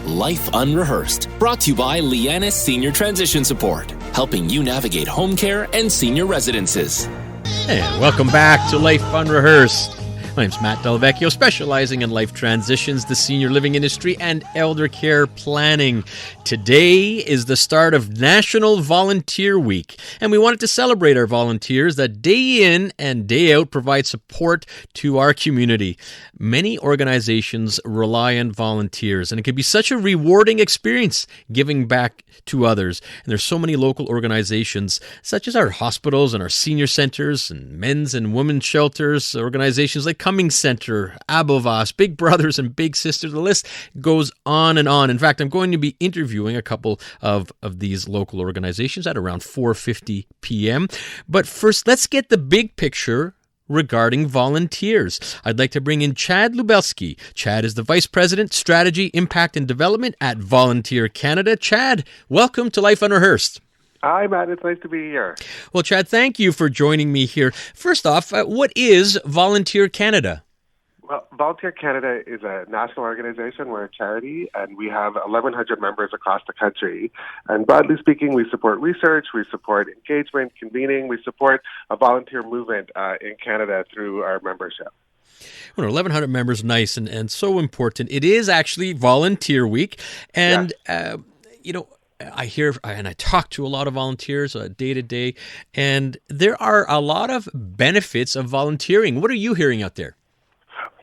Life Unrehearsed, brought to you by Lianas Senior Transition Support, helping you navigate home care and senior residences. And welcome back to Life Unrehearsed. My name's Matt Delvecchio, specializing in life transitions, the senior living industry, and elder care planning. Today is the start of National Volunteer Week, and we wanted to celebrate our volunteers that day in and day out provide support to our community. Many organizations rely on volunteers, and it can be such a rewarding experience giving back to others. And there's so many local organizations, such as our hospitals and our senior centers and men's and women's shelters, organizations like Cummings Center, Abovas, Big Brothers and Big Sisters. The list goes on and on. In fact, I'm going to be interviewing a couple of these local organizations at around 4:50 p.m. But first, let's get the big picture regarding volunteers. I'd like to bring in Chad Lubelski. Chad is the Vice President, Strategy, Impact and Development at Volunteer Canada. Chad, welcome to Life Unrehearsed. Hi, Matt. It's nice to be here. Well, Chad, thank you for joining me here. First off, what is Volunteer Canada? Well, Volunteer Canada is a national organization. We're a charity, and we have 1,100 members across the country. And broadly speaking, we support research, we support engagement, convening, we support a volunteer movement in Canada through our membership. Well, 1,100 members, nice and so important. It is actually Volunteer Week, and, Yes. I hear and I talk to a lot of volunteers day to day, and there are a lot of benefits of volunteering. What are you hearing out there?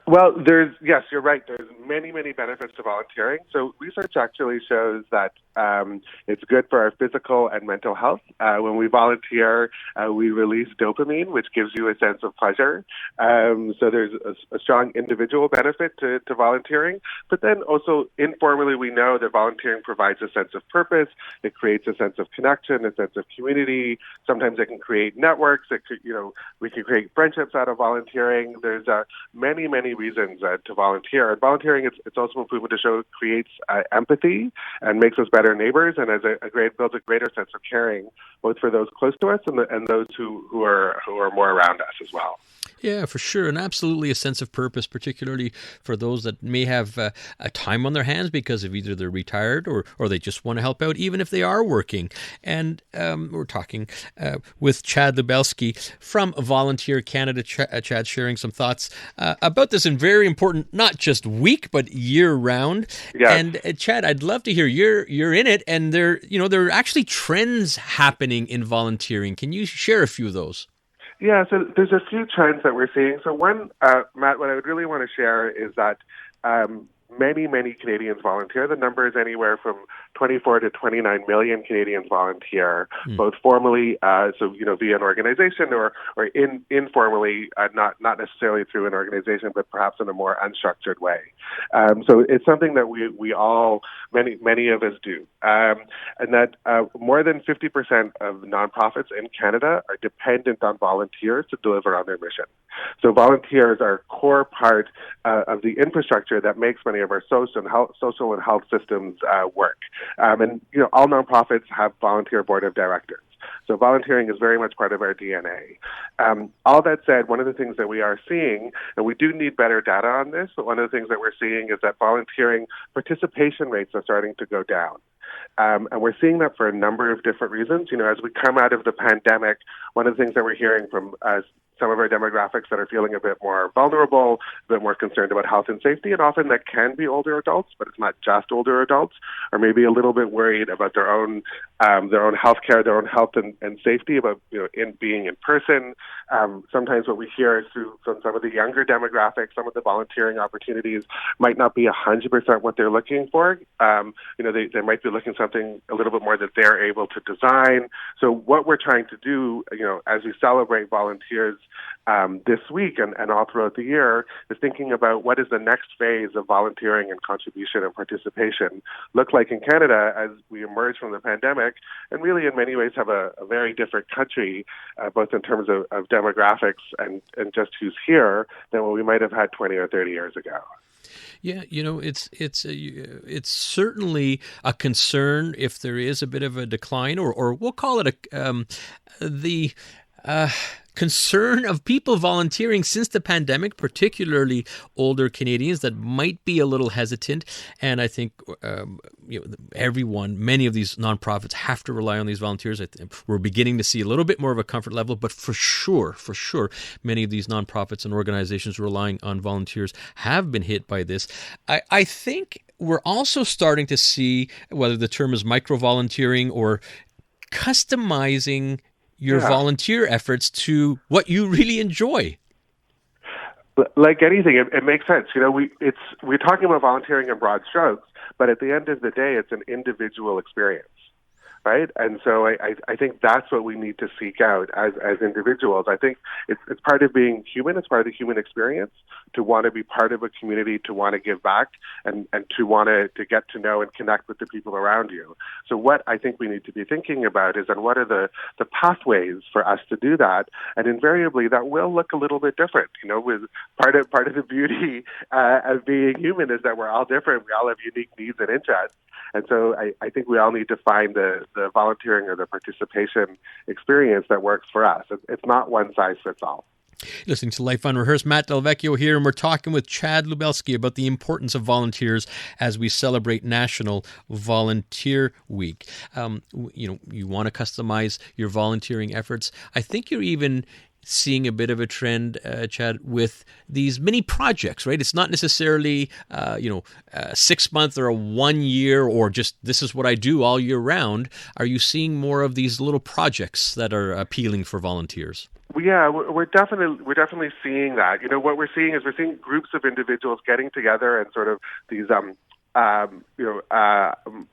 Well, yes, you're right. There's many, many benefits to volunteering. So research actually shows that it's good for our physical and mental health. When we volunteer, we release dopamine, which gives you a sense of pleasure. So there's a strong individual benefit to volunteering. But then also informally, we know that volunteering provides a sense of purpose. It creates a sense of connection, a sense of community. Sometimes it can create networks. We can create friendships out of volunteering. There's many, many reasons to volunteer. And volunteering, it's also proven to show creates empathy and makes us better neighbors, and builds a greater sense of caring, both for those close to us and those who are more around us as well. Yeah, for sure. And absolutely a sense of purpose, particularly for those that may have a time on their hands because of either they're retired or they just want to help out, even if they are working. And we're talking with Chad Lubelski from Volunteer Canada. Chad sharing some thoughts about this and very important, not just week, but year round. Yes. And Chad, I'd love to hear you're in it, and there are actually trends happening in volunteering. Can you share a few of those? Yeah, so there's a few trends that we're seeing. So one, Matt, what I would really want to share is that many, many Canadians volunteer. The number is anywhere from 24 to 29 million Canadians volunteer, both formally, via an organization or informally, not necessarily through an organization, but perhaps in a more unstructured way. So it's something that we all, many of us do. And that more than 50% of nonprofits in Canada are dependent on volunteers to deliver on their mission. So volunteers are a core part of the infrastructure that makes many of our social and health systems work. And all nonprofits have volunteer board of directors. So volunteering is very much part of our DNA. All that said, one of the things that we are seeing, and we do need better data on this, but one of the things that we're seeing is that volunteering participation rates are starting to go down. And we're seeing that for a number of different reasons. As we come out of the pandemic, one of the things that we're hearing from some of our demographics that are feeling a bit more vulnerable, a bit more concerned about health and safety, and often that can be older adults, but it's not just older adults, or maybe a little bit worried about their own health care, their own health and safety, about in being in person. Sometimes what we hear is from some of the younger demographics, some of the volunteering opportunities might not be 100% what they're looking for. They might be looking something a little bit more that they're able to design. So what we're trying to do, as we celebrate volunteers this week and all throughout the year, is thinking about what is the next phase of volunteering and contribution and participation look like in Canada as we emerge from the pandemic, and really in many ways have a very different country, both in terms of demographics and just who's here, than what we might have had 20 or 30 years ago. Yeah, it's certainly a concern if there is a bit of a decline, or we'll call it the concern of people volunteering since the pandemic, particularly older Canadians that might be a little hesitant. And I think many of these nonprofits have to rely on these volunteers. I think we're beginning to see a little bit more of a comfort level, but for sure, many of these nonprofits and organizations relying on volunteers have been hit by this. I think we're also starting to see, whether the term is micro-volunteering or customizing your volunteer efforts to what you really enjoy. Like anything, it makes sense. We're talking about volunteering in broad strokes, but at the end of the day, it's an individual experience, right? And so I think that's what we need to seek out as individuals. I think it's part of being human. It's part of the human experience to want to be part of a community, to want to give back, and to want to get to know and connect with the people around you. So what I think we need to be thinking about is, and what are the pathways for us to do that? And invariably, that will look a little bit different. With part of the beauty of being human is that we're all different. We all have unique needs and interests. And so I think we all need to find the volunteering or the participation experience that works for us. It's not one size fits all. Listening to Life Unrehearsed, Matt Delvecchio here, and we're talking with Chad Lubelski about the importance of volunteers as we celebrate National Volunteer Week. You want to customize your volunteering efforts. I think you're even seeing a bit of a trend, Chad, with these mini projects, right? It's not necessarily, a 6 month or a 1 year or just this is what I do all year round. Are you seeing more of these little projects that are appealing for volunteers? Yeah, we're definitely seeing that. What we're seeing is groups of individuals getting together and sort of these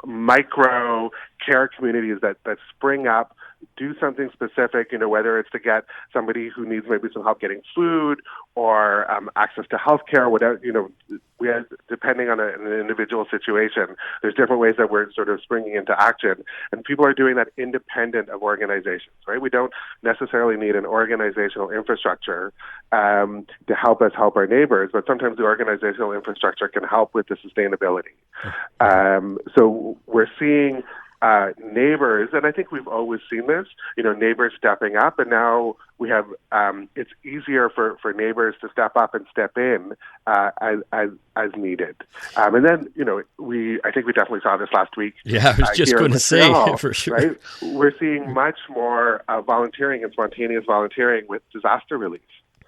micro care communities that spring up, do something specific, whether it's to get somebody who needs maybe some help getting food or access to healthcare, whatever, we have, depending on an individual situation, there's different ways that we're sort of springing into action. And people are doing that independent of organizations, right? We don't necessarily need an organizational infrastructure to help us help our neighbors, but sometimes the organizational infrastructure can help with the sustainability. So we're seeing neighbors, and I think we've always seen this, neighbors stepping up, and now we have, it's easier for neighbors to step up and step in as needed. And then, I think we definitely saw this last week. Yeah, I was just going to say, for sure. Right? We're seeing much more volunteering and spontaneous volunteering with disaster relief.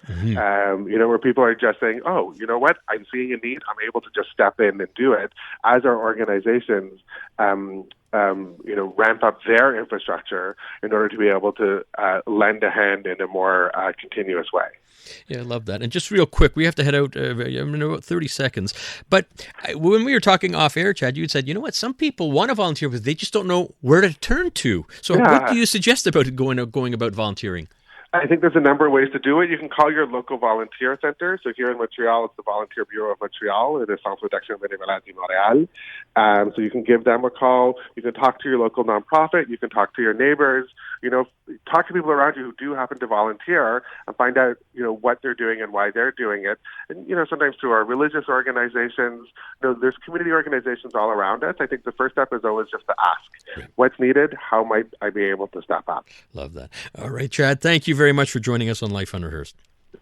Mm-hmm. Where people are just saying, oh, you know what, I'm seeing a need, I'm able to just step in and do it, as our organizations ramp up their infrastructure in order to be able to lend a hand in a more continuous way. Yeah, I love that. And just real quick, we have to head out in about 30 seconds. But when we were talking off air, Chad, you had said, you know what, some people want to volunteer, but they just don't know where to turn to. So what do you suggest about going about volunteering? I think there's a number of ways to do it. You can call your local volunteer center. So here in Montreal, it's the Volunteer Bureau of Montreal, the Centre d'Action Bénévolale de Montréal. So you can give them a call. You can talk to your local nonprofit. You can talk to your neighbors. Talk to people around you who do happen to volunteer and find out, what they're doing and why they're doing it. And, sometimes through our religious organizations, there's community organizations all around us. I think the first step is always just to ask, what's needed? How might I be able to step up? Love that. All right, Chad, thank you very much for joining us on Life Unrehearsed.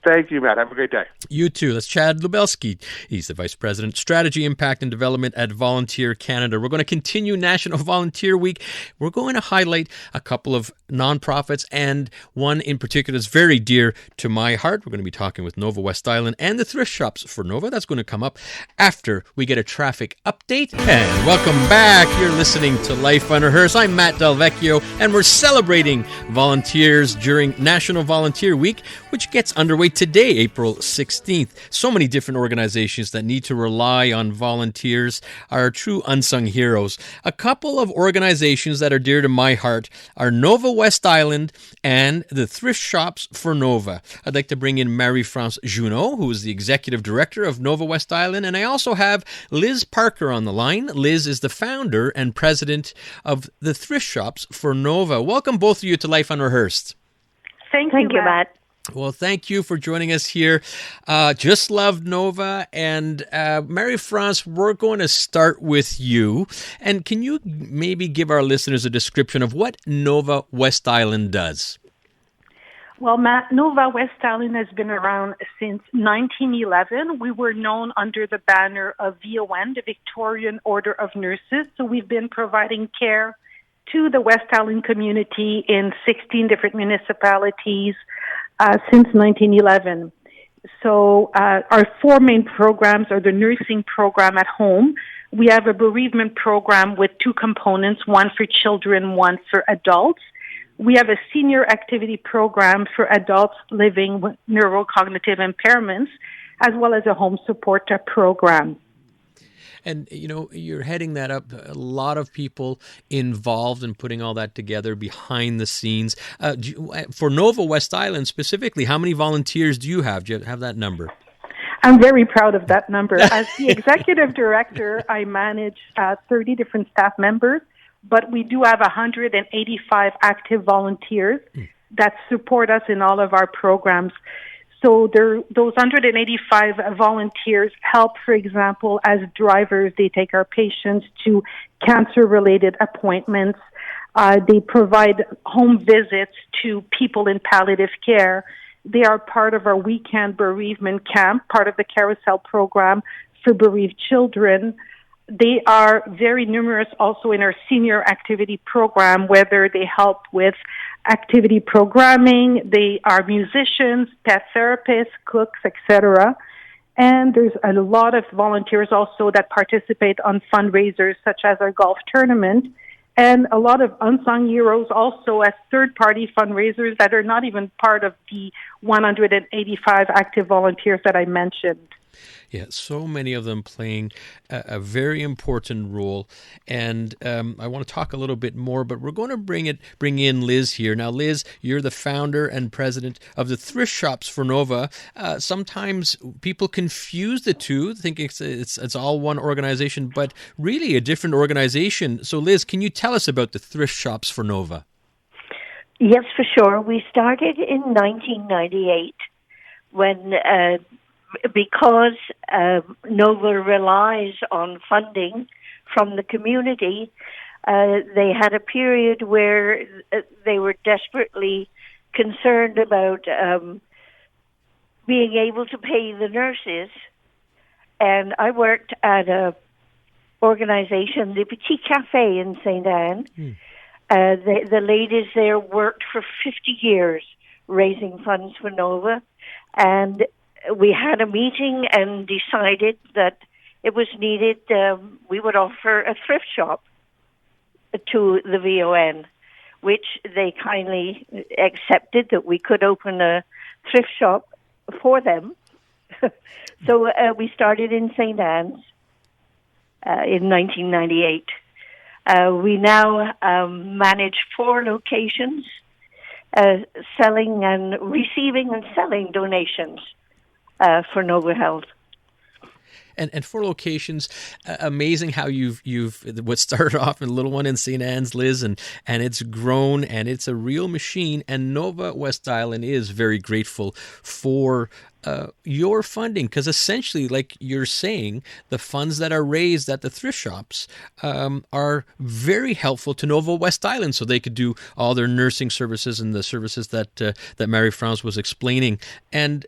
Thank you, Matt. Have a great day. You too. That's Chad Lubelski. He's the Vice President, Strategy, Impact, and Development at Volunteer Canada. We're going to continue National Volunteer Week. We're going to highlight a couple of nonprofits, and one in particular is very dear to my heart. We're going to be talking with Nova West Island and the Thrift Shops for Nova. That's going to come up after we get a traffic update. And welcome back. You're listening to Life Unrehearsed. I'm Matt Delvecchio, and we're celebrating volunteers during National Volunteer Week, which gets underway today, April 16th. So many different organizations that need to rely on volunteers are true unsung heroes. A couple of organizations that are dear to my heart are Nova West Island and the Thrift Shops for Nova. I'd like to bring in Marie-France Junot, who is the Executive Director of Nova West Island, and I also have Liz Parker on the line. Liz is the founder and president of the Thrift Shops for Nova. Welcome both of you to Life Unrehearsed. Thank you, Matt. Well, thank you for joining us here. Just love Nova. And Marie-France, we're going to start with you. And can you maybe give our listeners a description of what Nova West Island does? Well, Matt, Nova West Island has been around since 1911. We were known under the banner of VON, the Victorian Order of Nurses. So we've been providing care to the West Island community in 16 different municipalities since 1911. So our four main programs are the nursing program at home. We have a bereavement program with two components, one for children, one for adults. We have a senior activity program for adults living with neurocognitive impairments, as well as a home support program. And, you're heading that up. A lot of people involved in putting all that together behind the scenes. For Nova West Island specifically, how many volunteers do you have? Do you have that number? I'm very proud of that number. As the executive director, I manage 30 different staff members, but we do have 185 active volunteers that support us in all of our programs. So those 185 volunteers help, for example, as drivers. They take our patients to cancer-related appointments. They provide home visits to people in palliative care. They are part of our weekend bereavement camp, part of the Carousel program for bereaved children. They are very numerous also in our senior activity program, whether they help with activity programming, they are musicians, pet therapists, cooks, etc. And there's a lot of volunteers also that participate on fundraisers such as our golf tournament, and a lot of unsung heroes also as third-party fundraisers that are not even part of the 185 active volunteers that I mentioned. Yeah, so many of them playing a very important role. And I want to talk a little bit more, but we're going to bring in Liz here. Now, Liz, you're the founder and president of the Thrift Shops for Nova. Sometimes people confuse the two, think it's all one organization, but really a different organization. So, Liz, can you tell us about the Thrift Shops for Nova? Yes, for sure. We started in 1998 when... because Nova relies on funding from the community, they had a period where they were desperately concerned about being able to pay the nurses. And I worked at a organization, the Petit Café in St. Anne. The ladies there worked for 50 years raising funds for Nova, and we had a meeting and decided that it was needed, we would offer a thrift shop to the VON, which they kindly accepted that we could open a thrift shop for them. So we started in St. Anne's in 1998. We now manage 4 locations, selling and receiving and selling donations for Nova Health. And 4 locations, amazing how you've what started off in a little one in St. Anne's, Liz, and it's grown, and it's a real machine. And Nova West Island is very grateful for your funding, because essentially, like you're saying, the funds that are raised at the thrift shops are very helpful to Nova West Island, so they could do all their nursing services and the services that Marie-France was explaining. And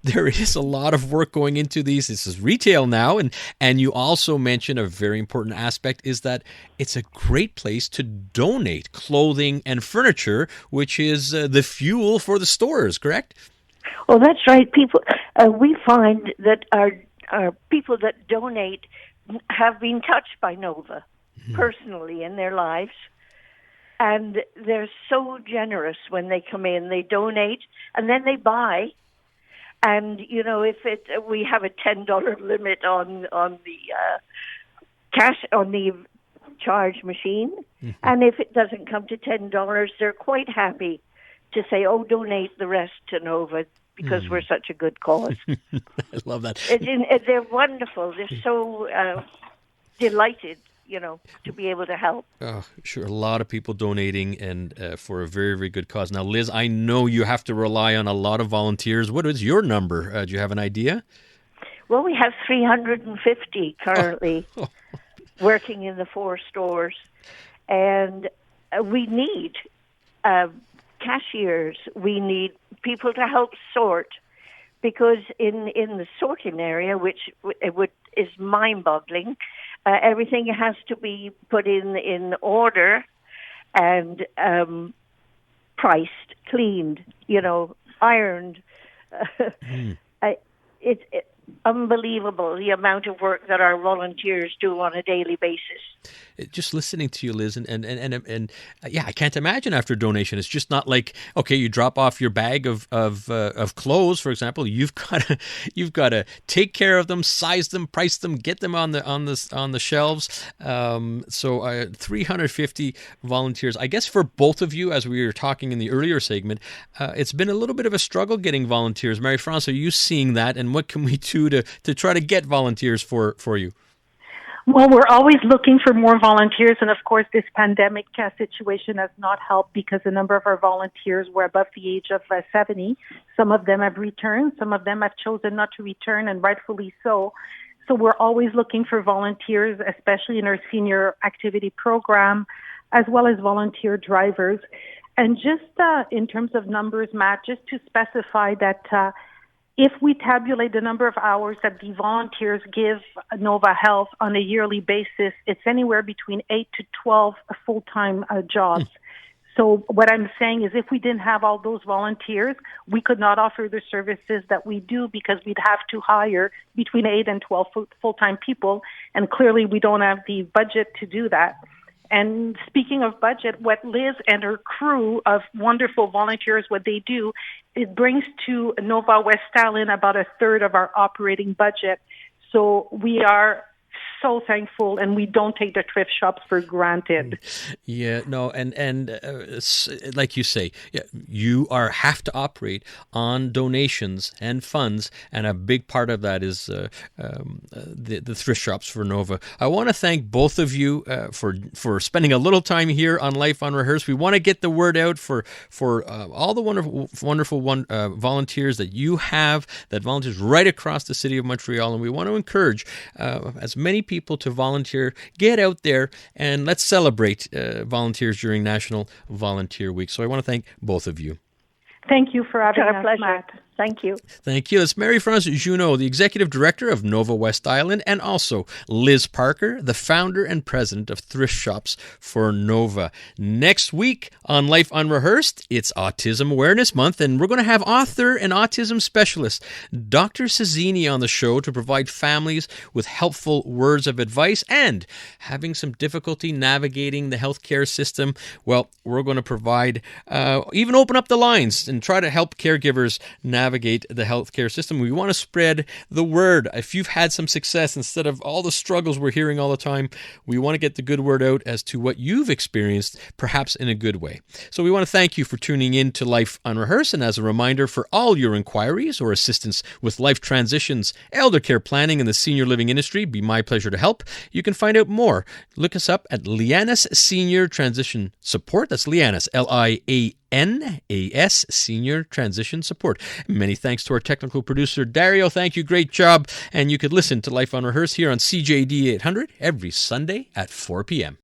there is a lot of work going into these. This is retail now. And you also mentioned a very important aspect is that it's a great place to donate clothing and furniture, which is the fuel for the stores, correct? Well, that's right. People, we find that our people that donate have been touched by Nova personally in their lives. And they're so generous when they come in. They donate and then they buy. And, if we have a $10 limit on the cash, on the charge machine, and if it doesn't come to $10, they're quite happy to say, donate the rest to Nova, because we're such a good cause. I love that. They're wonderful. They're so delighted, to be able to help. Oh, sure. A lot of people donating, and for a very, very good cause. Now, Liz, I know you have to rely on a lot of volunteers. What is your number? Do you have an idea? Well, we have 350 currently working in the 4 stores, and we need cashiers. We need people to help sort, because in the sorting area, which is mind-boggling, everything has to be put in order and priced, cleaned, ironed. It's unbelievable the amount of work that our volunteers do on a daily basis. Just listening to you, Liz, and yeah, I can't imagine after a donation. It's just not like, okay, you drop off your bag of clothes, for example. You've got to take care of them, size them, price them, get them on the shelves. So 350 volunteers. I guess for both of you, as we were talking in the earlier segment, it's been a little bit of a struggle getting volunteers. Marie-France, are you seeing that? And what can we do to try to get volunteers for you? Well, we're always looking for more volunteers, and of course, this pandemic situation has not helped because a number of our volunteers were above the age of 70. Some of them have returned, some of them have chosen not to return, and rightfully so. So we're always looking for volunteers, especially in our senior activity program, as well as volunteer drivers. And just in terms of numbers, Matt, just to specify that if we tabulate the number of hours that the volunteers give Nova Health on a yearly basis, it's anywhere between 8 to 12 full-time jobs. So what I'm saying is if we didn't have all those volunteers, we could not offer the services that we do because we'd have to hire between 8 and 12 full-time people, and clearly we don't have the budget to do that. And speaking of budget, what Liz and her crew of wonderful volunteers, what they do, it brings to Nova West Island about a third of our operating budget. So we are so thankful, and we don't take the thrift shops for granted. Yeah, no, and like you say, you have to operate on donations and funds, and a big part of that is the thrift shops for Nova. I want to thank both of you for spending a little time here on Life Unrehearsed. We want to get the word out for all the wonderful volunteers that you have, that volunteers right across the city of Montreal, and we want to encourage as many people to volunteer. Get out there and let's celebrate volunteers during National Volunteer Week. So I want to thank both of you. Thank you for having us, pleasure. Matt. Thank you. Thank you. It's Marie-France Junot, the Executive Director of Nova West Island, and also Liz Parker, the founder and president of Thrift Shops for Nova. Next week on Life Unrehearsed, it's Autism Awareness Month, and we're going to have author and autism specialist Dr. Cizzini on the show to provide families with helpful words of advice. And having some difficulty navigating the healthcare system, well, we're going to provide, even open up the lines and try to help caregivers navigate the healthcare system. We want to spread the word. If you've had some success instead of all the struggles we're hearing all the time, we want to get the good word out as to what you've experienced, perhaps in a good way. So we want to thank you for tuning in to Life Unrehearsed. And as a reminder, for all your inquiries or assistance with life transitions, elder care planning, and the senior living industry, be my pleasure to help. You can find out more. Look us up at Lianas Senior Transition Support. That's Lianas, LIANAS, Senior Transition Support. Many thanks to our technical producer, Dario. Thank you. Great job. And you could listen to Life Unrehearsed here on CJD 800 every Sunday at 4 p.m.